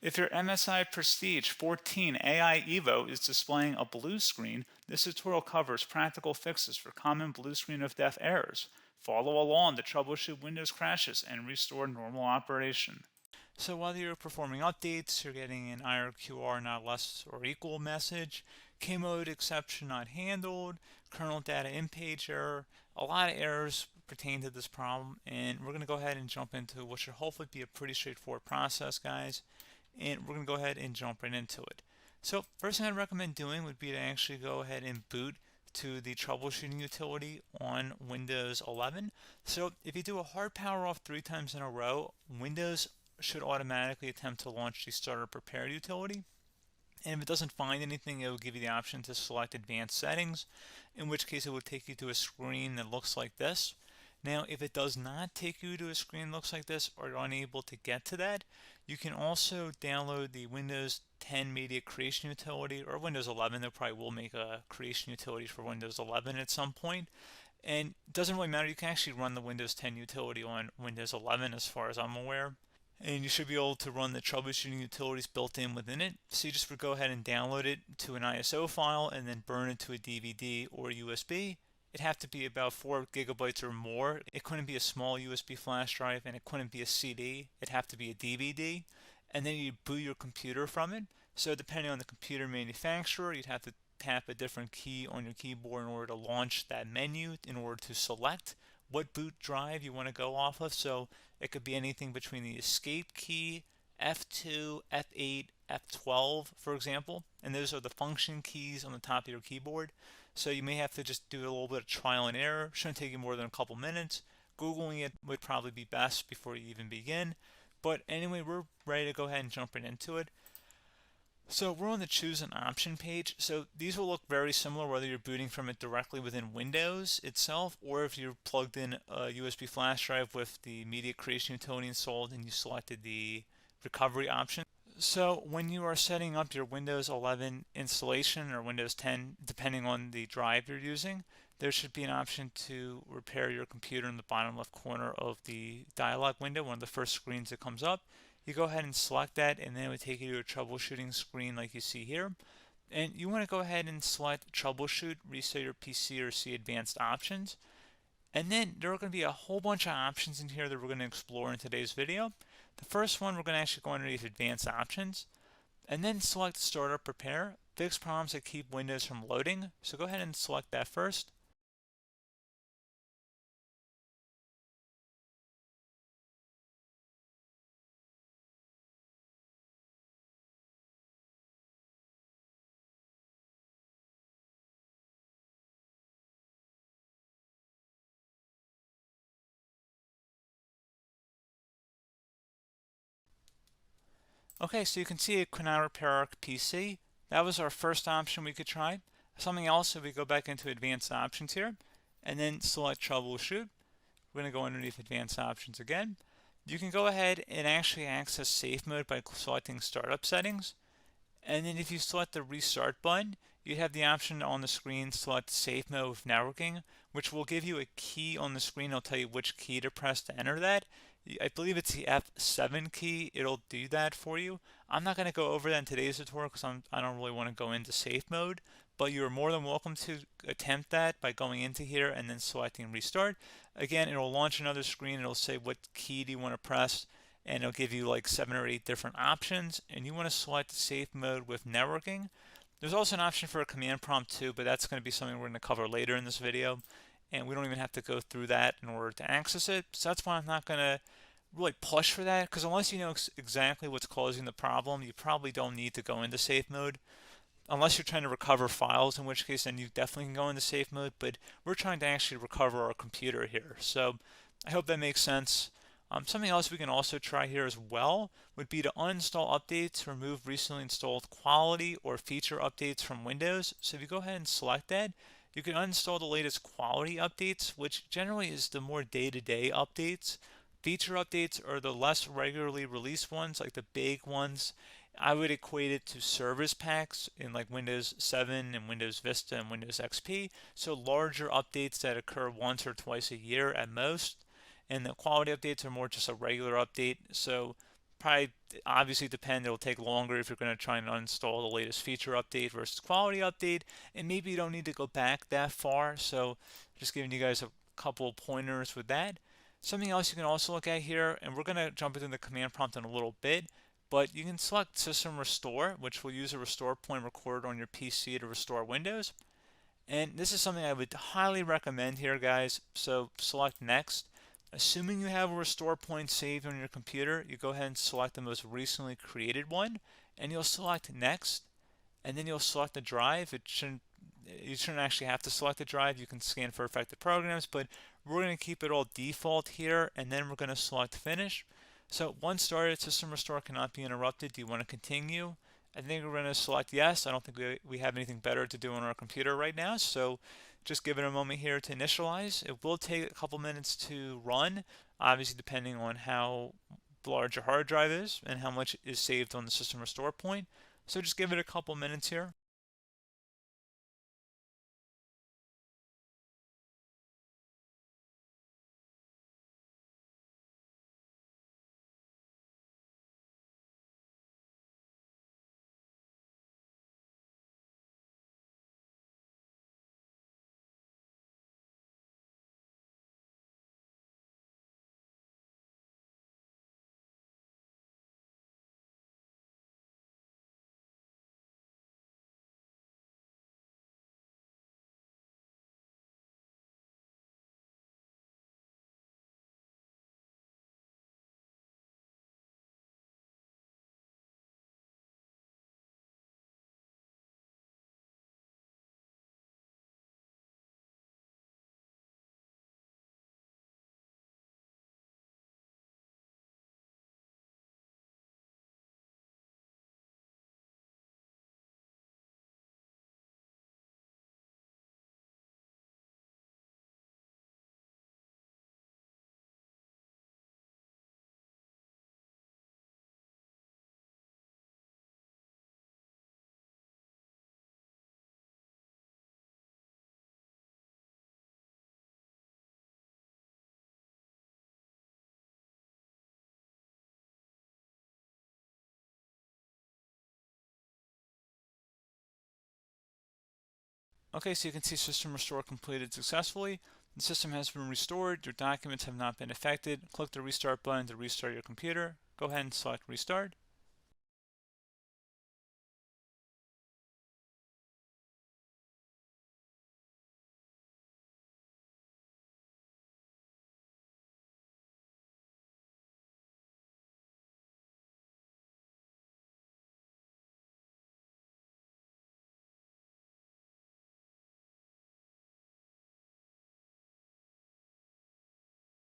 If your MSI Prestige 14 AI Evo is displaying a blue screen, this tutorial covers practical fixes for common blue screen of death errors. Follow along to troubleshoot Windows crashes and restore normal operation. So whether you're performing updates, you're getting an IRQR not less or equal message, K-mode exception not handled, kernel data in-page error, a lot of errors pertain to this problem, and we're going to go ahead and jump into what should hopefully be a pretty straightforward process, guys, and we're going to go ahead and jump right into it. So first thing I'd recommend doing would be to actually go ahead and boot to the troubleshooting utility on Windows 11. So if you do a hard power off 3 times in a row, Windows should automatically attempt to launch the starter prepared utility. And if it doesn't find anything, it will give you the option to select advanced settings, in which case it will take you to a screen that looks like this. Now, if it does not take you to a screen that looks like this, or you're unable to get to that, you can also download the Windows 10 Media Creation Utility, or Windows 11. They probably will make a creation utility for Windows 11 at some point. And it doesn't really matter, you can actually run the Windows 10 utility on Windows 11 as far as I'm aware. And you should be able to run the troubleshooting utilities built in within it. So you just would go ahead and download it to an ISO file and then burn it to a DVD or USB. It'd have to be about 4 gigabytes or more. It couldn't be a small USB flash drive, and it couldn't be a CD. It'd have to be a DVD. And then you boot your computer from it. So depending on the computer manufacturer, you'd have to tap a different key on your keyboard in order to launch that menu, in order to select what boot drive you want to go off of. So it could be anything between the escape key, F2, F8, F12, for example, and those are the function keys on the top of your keyboard. So you may have to just do a little bit of trial and error. Shouldn't take you more than a couple minutes. Googling it would probably be best before you even begin. But anyway, we're ready to go ahead and jump right into it. So we're on the choose an option page. So these will look very similar whether you're booting from it directly within Windows itself, or if you're plugged in a USB flash drive with the media creation utility installed and you selected the recovery option. So when you are setting up your Windows 11 installation or Windows 10, depending on the drive you're using, there should be an option to repair your computer in the bottom left corner of the dialog window, one of the first screens that comes up. You go ahead and select that, and then it would take you to a troubleshooting screen like you see here. And you want to go ahead and select troubleshoot, reset your PC, or see advanced options. And then there are going to be a whole bunch of options in here that we're going to explore in today's video. The first one, we're going to actually go underneath advanced options and then select startup prepare, fix problems that keep Windows from loading. So go ahead and select that first. Okay, so you can see it could not repair our PC. That was our first option we could try. Something else, if we go back into advanced options here and then select troubleshoot, we're going to go underneath advanced options again. You can go ahead and actually access safe mode by selecting startup settings. And then if you select the restart button, you have the option on the screen select safe mode with networking, which will give you a key on the screen. It'll tell you which key to press to enter that. I believe it's the F7 key. It'll do that for you. I'm not going to go over that in today's tutorial because I don't really want to go into safe mode, but you're more than welcome to attempt that by going into here and then selecting restart. Again, it'll launch another screen. It'll say what key do you want to press, and it'll give you like 7 or 8 different options, and you want to select safe mode with networking. There's also an option for a command prompt too, but that's going to be something we're going to cover later in this video, and we don't even have to go through that in order to access it. So that's why I'm not going to really push for that, because unless you know exactly what's causing the problem, you probably don't need to go into safe mode. Unless you're trying to recover files, in which case then you definitely can go into safe mode, but we're trying to actually recover our computer here. So I hope that makes sense. Something else we can also try here as well would be to uninstall updates, remove recently installed quality or feature updates from Windows. So if you go ahead and select that, you can uninstall the latest quality updates, which generally is the more day-to-day updates. Feature updates are the less regularly released ones, like the big ones. I would equate it to service packs in like Windows 7 and Windows Vista and Windows XP. So larger updates that occur once or twice a year at most. And the quality updates are more just a regular update. So probably obviously depend. It'll take longer if you're going to try and uninstall the latest feature update versus quality update, and maybe you don't need to go back that far. So just giving you guys a couple of pointers with that. Something else you can also look at here, and we're going to jump into the command prompt in a little bit, but you can select System Restore, which will use a restore point recorded on your PC to restore Windows. And this is something I would highly recommend here, guys. So select Next. Assuming you have a restore point saved on your computer, you go ahead and select the most recently created one, and you'll select Next, and then you'll select the drive. You shouldn't actually have to select the drive. You can scan for affected programs, but we're going to keep it all default here, and then we're going to select Finish. So once started, System Restore cannot be interrupted. Do you want to continue? I think we're going to select yes. I don't think we have anything better to do on our computer right now, so just give it a moment here to initialize. It will take a couple minutes to run, obviously depending on how large your hard drive is and how much is saved on the System Restore point. So just give it a couple minutes here. Okay, so you can see System Restore completed successfully. The system has been restored. Your documents have not been affected. Click the Restart button to restart your computer. Go ahead and select Restart.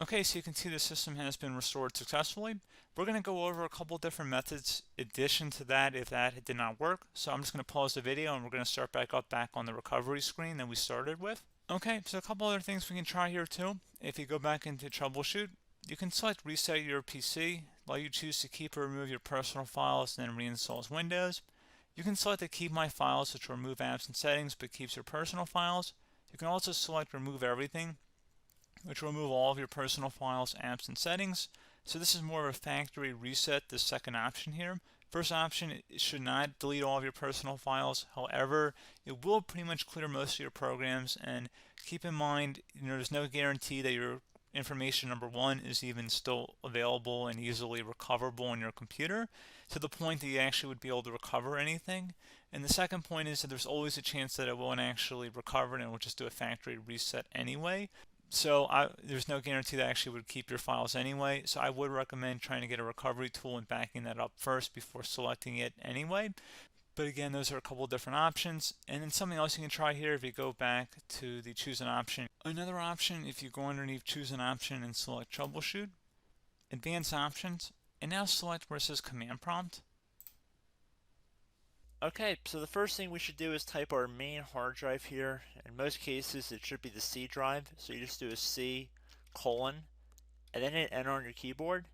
Okay, so you can see the system has been restored successfully. We're going to go over a couple different methods in addition to that if that did not work. So I'm just going to pause the video and we're going to start back on the recovery screen that we started with. Okay, so a couple other things we can try here too. If you go back into troubleshoot, you can select reset your PC, let you choose to keep or remove your personal files and then reinstalls Windows. You can select to keep my files, which will remove apps and settings but keeps your personal files. You can also select remove everything, which will remove all of your personal files, apps, and settings. So this is more of a factory reset, the second option here. First option, it should not delete all of your personal files. However, it will pretty much clear most of your programs. And keep in mind, there's no guarantee that your information, number one, is even still available and easily recoverable on your computer to the point that you actually would be able to recover anything. And the second point is that there's always a chance that it won't actually recover and it will just do a factory reset anyway. So there's no guarantee that actually would keep your files anyway. So I would recommend trying to get a recovery tool and backing that up first before selecting it anyway. But again, those are a couple of different options. And then something else you can try here if you go back to the choose an option. Another option, if you go underneath choose an option and select troubleshoot, advanced options, and now select where it says command prompt. Okay, so the first thing we should do is type our main hard drive here. In most cases, it should be the C drive. So you just do a C colon and then hit enter on your keyboard.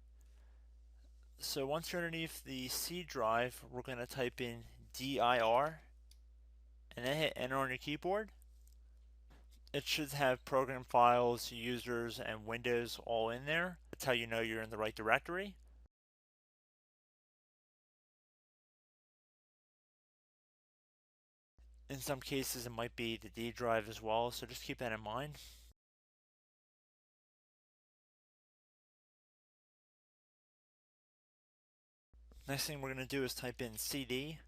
So once you're underneath the C drive, we're going to type in dir and then hit enter on your keyboard. It should have program files, users, and Windows all in there. That's how you know you're in the right directory. In some cases, it might be the D drive as well, so just keep that in mind. Next thing we're going to do is type in cd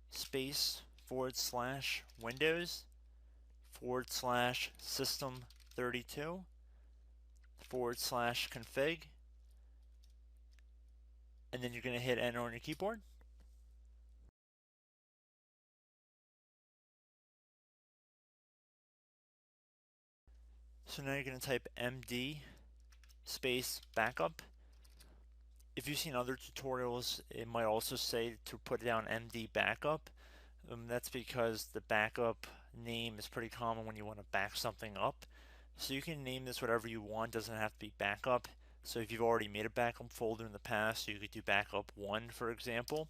space / Windows / system 32 / config, and then you're going to hit enter on your keyboard. So now you're going to type md space backup. If you've seen other tutorials, it might also say to put down md backup. That's because the backup name is pretty common when you want to back something up. So you can name this whatever you want, doesn't have to be backup. So if you've already made a backup folder in the past, you could do backup 1, for example.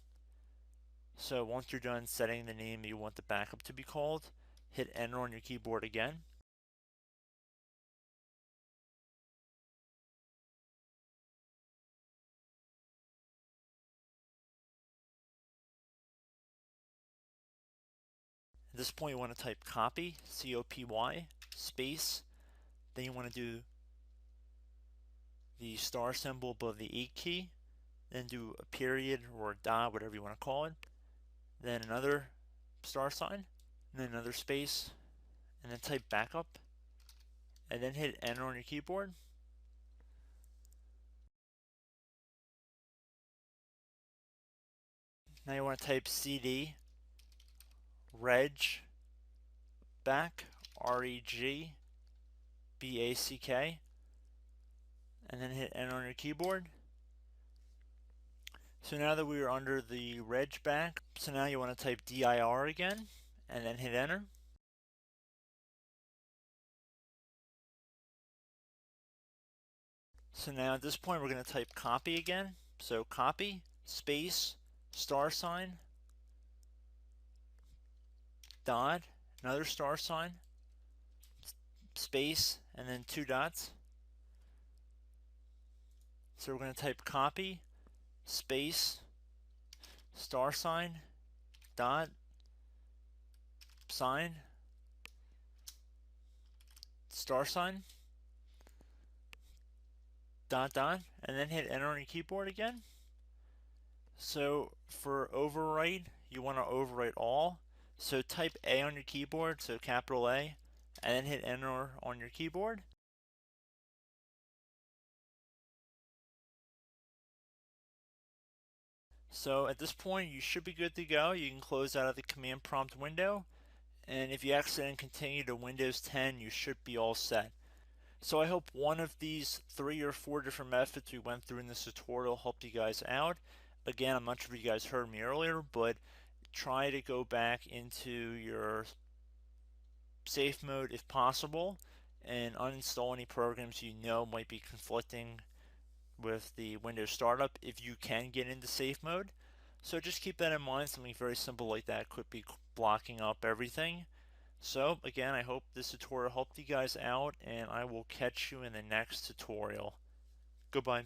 So once you're done setting the name you want the backup to be called, hit enter on your keyboard again. At this point you want to type copy, C-O-P-Y, space, then you want to do the star symbol above the 8 key, then do a period or a dot, whatever you want to call it, then another star sign, and then another space, and then type backup, and then hit enter on your keyboard. Now you want to type cd reg back, REGBACK, and then hit enter on your keyboard. So now that we are under the reg back, so now you want to type dir again, and then hit enter. So now at this point we're going to type copy again. So copy, space, star sign, dot, another star sign, space, and then 2 dots. So we're going to type copy, space, star sign, dot, sign, star sign, dot, dot, and then hit enter on your keyboard again. So for overwrite, you want to overwrite all. So type A on your keyboard, so capital A, and then hit enter on your keyboard. So at this point, you should be good to go. You can close out of the command prompt window, and if you accidentally continue to Windows 10, you should be all set. So I hope one of these 3 or 4 different methods we went through in this tutorial helped you guys out. Again, I'm not sure if you guys heard me earlier, but try to go back into your safe mode if possible and uninstall any programs you know might be conflicting with the Windows startup if you can get into safe mode. So just keep that in mind. Something very simple like that could be blocking up everything. So again, I hope this tutorial helped you guys out, and I will catch you in the next tutorial. Goodbye.